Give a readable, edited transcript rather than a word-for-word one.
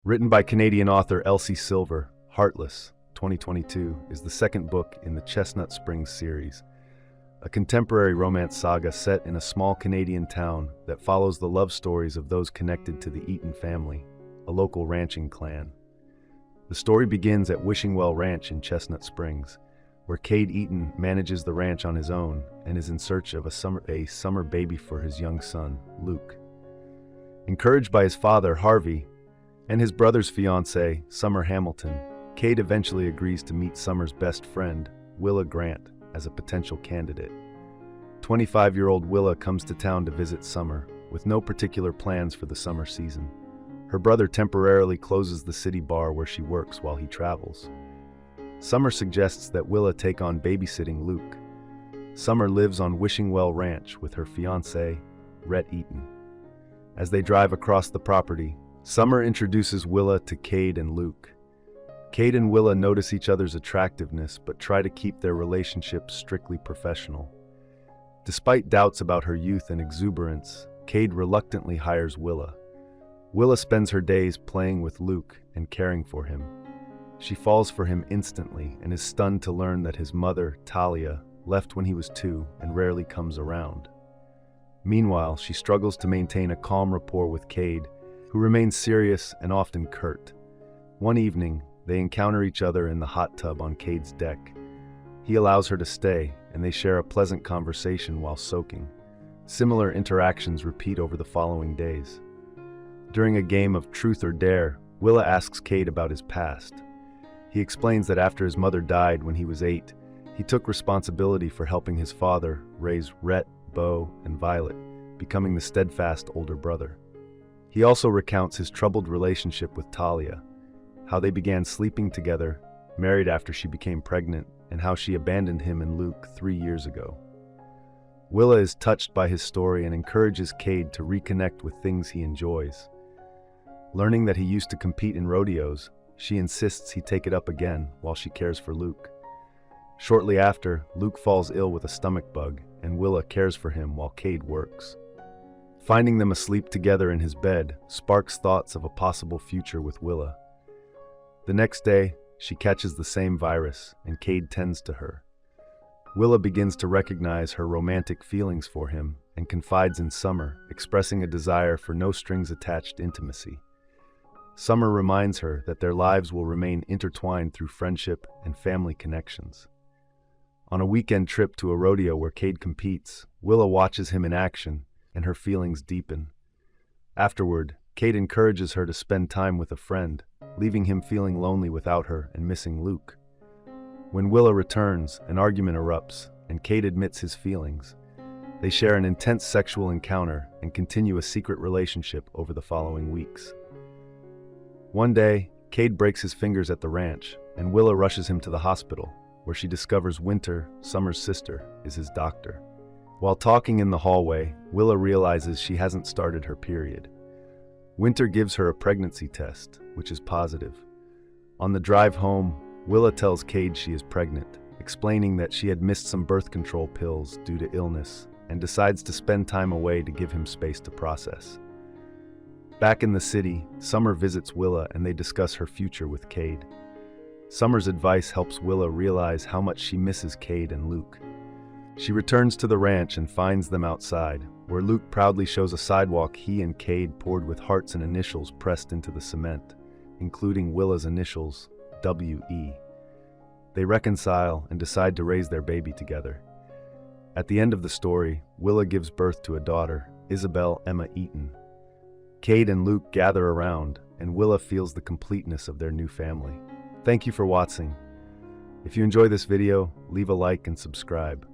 Written by Canadian author Elsie Silver, Heartless, 2022, is the second book in the Chestnut Springs series, a contemporary romance saga set in a small Canadian town that follows the love stories of those connected to the Eaton family, a local ranching clan. The story begins at Wishing-Well Ranch in Chestnut Springs, where Cade Eaton manages the ranch on his own and is in search of a summer baby for his young son, Luke. Encouraged by his father, Harvey, and his brother's fiancée, Summer Hamilton, Cade eventually agrees to meet Summer's best friend, Willa Grant, as a potential candidate. 25-year-old Willa comes to town to visit Summer, with no particular plans for the summer season. Her brother temporarily closes the city bar where she works while he travels. Summer suggests that Willa take on babysitting Luke. Summer lives on Wishing-Well Ranch with her fiancé, Cade Eaton. As they drive across the property, Summer introduces Willa to Cade and Luke. Cade and Willa notice each other's attractiveness but try to keep their relationship strictly professional. Despite doubts about her youth and exuberance, Cade reluctantly hires Willa. Willa spends her days playing with Luke and caring for him. She falls for him instantly and is stunned to learn that his mother, Talia, left when he was 2 and rarely comes around. Meanwhile, she struggles to maintain a calm rapport with Cade, who remains serious and often curt. One evening, they encounter each other in the hot tub on Cade's deck. He allows her to stay, and they share a pleasant conversation while soaking. Similar interactions repeat over the following days. During a game of Truth or Dare, Willa asks Cade about his past. He explains that after his mother died when he was 8, he took responsibility for helping his father raise Rhett, Beau, and Violet, becoming the steadfast older brother. He also recounts his troubled relationship with Talia, how they began sleeping together, married after she became pregnant, and how she abandoned him and Luke 3 years ago. Willa is touched by his story and encourages Cade to reconnect with things he enjoys. Learning that he used to compete in rodeos, she insists he take it up again while she cares for Luke. Shortly after, Luke falls ill with a stomach bug, and Willa cares for him while Cade works. Finding them asleep together in his bed sparks thoughts of a possible future with Willa. The next day, she catches the same virus, and Cade tends to her. Willa begins to recognize her romantic feelings for him and confides in Summer, expressing a desire for no-strings-attached intimacy. Summer reminds her that their lives will remain intertwined through friendship and family connections. On a weekend trip to a rodeo where Cade competes, Willa watches him in action, and her feelings deepen. Afterward, Cade encourages her to spend time with a friend, leaving him feeling lonely without her and missing Luke. When Willa returns, an argument erupts, and Cade admits his feelings. They share an intense sexual encounter and continue a secret relationship over the following weeks. One day, Cade breaks his fingers at the ranch, and Willa rushes him to the hospital, where she discovers Winter, Summer's sister, is his doctor. While talking in the hallway, Willa realizes she hasn't started her period. Winter gives her a pregnancy test, which is positive. On the drive home, Willa tells Cade she is pregnant, explaining that she had missed some birth control pills due to illness, and decides to spend time away to give him space to process. Back in the city, Summer visits Willa and they discuss her future with Cade. Summer's advice helps Willa realize how much she misses Cade and Luke. She returns to the ranch and finds them outside, where Luke proudly shows a sidewalk he and Cade poured with hearts and initials pressed into the cement, including Willa's initials, W.E. They reconcile and decide to raise their baby together. At the end of the story, Willa gives birth to a daughter, Isabel Emma Eaton. Cade and Luke gather around, and Willa feels the completeness of their new family. Thank you for watching. If you enjoy this video, leave a like and subscribe.